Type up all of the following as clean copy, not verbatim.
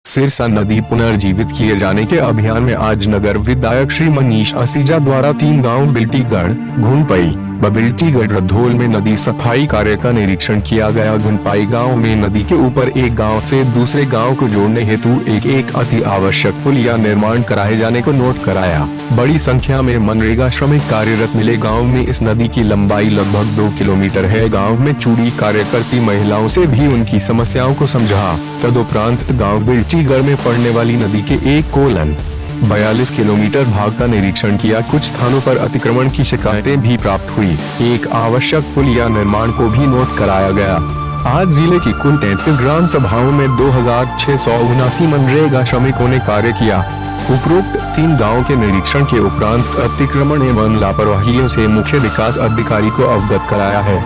सिरसा नदी पुनर्जीवित किए जाने के अभियान में आज नगर विधायक श्री मनीष असीजा द्वारा 3 गांव बिल्टीगढ़, घुनपई व बिल्टीगढ़ रधोल में नदी सफाई कार्य का निरीक्षण किया गया। घुनपई गांव में नदी के ऊपर एक गांव से दूसरे गांव को जोड़ने हेतु एक अति आवश्यक पुल या निर्माण कराए जाने को नोट कराया। बड़ी संख्या में मनरेगा श्रमिक कार्यरत मिले गाँव में इस नदी की लंबाई लगभग 2 किलोमीटर है। गाँव में चूड़ी कार्य करती महिलाओं से भी उनकी समस्याओं को समझा। तदुपरांत गाँव बिल्टीगढ़ में पड़ने वाली नदी के 1,42 किलोमीटर भाग का निरीक्षण किया। कुछ स्थानों पर अतिक्रमण की शिकायतें भी प्राप्त हुई। एक आवश्यक पुल या निर्माण को भी नोट कराया गया। आज जिले की कुल 33 ग्राम सभाओं में 2,679 मनरेगा श्रमिकों ने कार्य किया। उपरोक्त 3 गाँव के निरीक्षण के उपरांत अतिक्रमण एवं लापरवाहियों से मुख्य विकास अधिकारी को अवगत कराया है।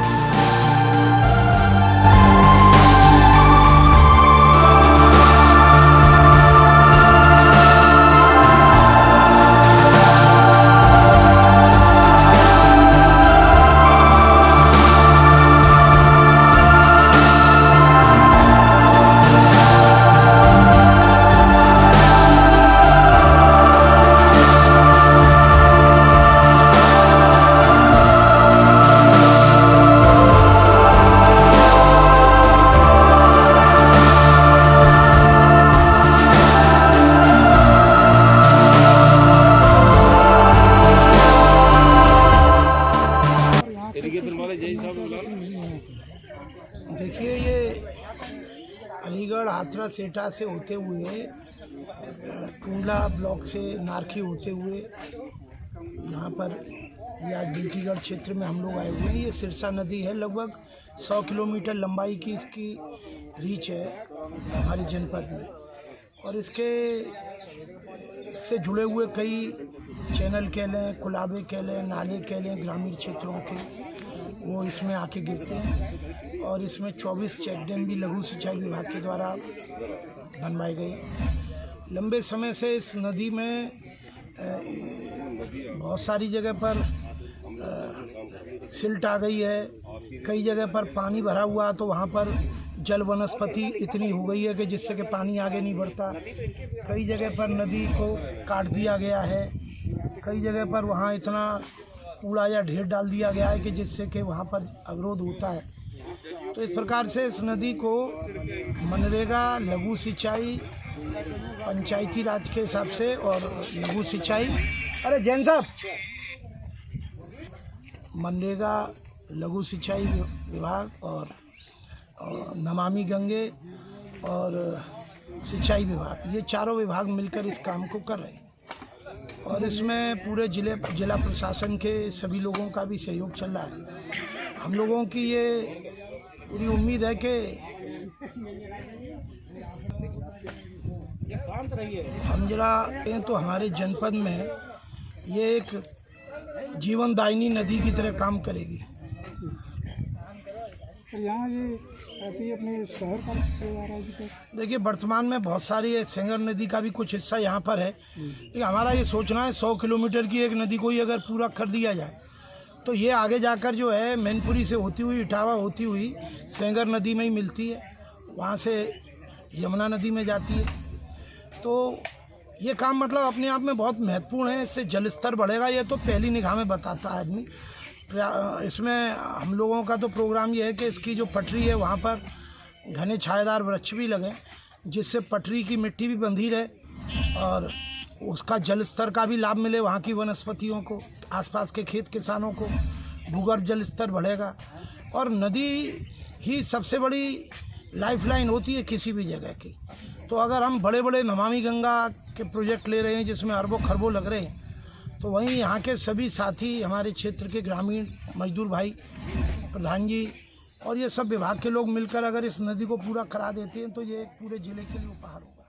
देखिए, ये अलीगढ़ हाथरस सेठा से होते हुए टूंडला ब्लॉक से नारखी होते हुए यहाँ पर या बिल्टीगढ़ क्षेत्र में हम लोग आए हुए हैं। ये सिरसा नदी है, लगभग 100 किलोमीटर लंबाई की इसकी रीच है हमारे जनपद में, और इसके से जुड़े हुए कई चैनल कह लें, कुलाबे कह लें, नाले कह लें, ग्रामीण क्षेत्रों के वो इसमें आके गिरते हैं। और इसमें 24 चेक डैम भी लघु सिंचाई विभाग के द्वारा बनवाए गए। लंबे समय से इस नदी में बहुत सारी जगह पर सिल्ट आ गई है। कई जगह पर पानी भरा हुआ तो वहाँ पर जल वनस्पति इतनी हो गई है कि जिससे कि पानी आगे नहीं बढ़ता। कई जगह पर नदी को काट दिया गया है। कई जगह पर वहाँ इतना कूड़ा या ढेर डाल दिया गया है कि जिससे कि वहाँ पर अवरोध होता है। तो इस प्रकार से इस नदी को मनरेगा, लघु सिंचाई, पंचायती राज के हिसाब से और लघु सिंचाई, अरे जैन साहब, मनरेगा, लघु सिंचाई विभाग और नमामि गंगे और सिंचाई विभाग, ये चारों विभाग मिलकर इस काम को कर रहे हैं। और इसमें पूरे जिला प्रशासन के सभी लोगों का भी सहयोग चल रहा है। हम लोगों की ये पूरी उम्मीद है कि हम जरा तो हमारे जनपद में ये एक जीवनदायिनी नदी की तरह काम करेगी। यहाँ ये ऐसे ही अपने शहर का आ रहा है। देखिए, वर्तमान में बहुत सारी सेंगर नदी का भी कुछ हिस्सा यहाँ पर है। लेकिन हमारा ये सोचना है 100 किलोमीटर की एक नदी को ही अगर पूरा कर दिया जाए तो ये आगे जाकर जो है मैनपुरी से होती हुई, इटावा होती हुई सेंगर नदी में ही मिलती है, वहाँ से यमुना नदी में जाती है। तो ये काम मतलब अपने आप में बहुत महत्वपूर्ण है। इससे जल स्तर बढ़ेगा, ये तो पहली निगाह में बताता है आदमी। इसमें हम लोगों का तो प्रोग्राम ये है कि इसकी जो पटरी है वहाँ पर घने छायादार वृक्ष भी लगें, जिससे पटरी की मिट्टी भी बंधी रहे और उसका जल स्तर का भी लाभ मिले। वहाँ की वनस्पतियों को, आसपास के खेत किसानों को भूगर्भ जल स्तर बढ़ेगा। और नदी ही सबसे बड़ी लाइफलाइन होती है किसी भी जगह की। तो अगर हम बड़े बड़े नमामि गंगा के प्रोजेक्ट ले रहे हैं जिसमें अरबों खरबों लग रहे हैं, तो वहीं यहाँ के सभी साथी, हमारे क्षेत्र के ग्रामीण मजदूर भाई, प्रधान जी और ये सब विभाग के लोग मिलकर अगर इस नदी को पूरा करा देते हैं तो ये पूरे ज़िले के लिए उपहार होगा।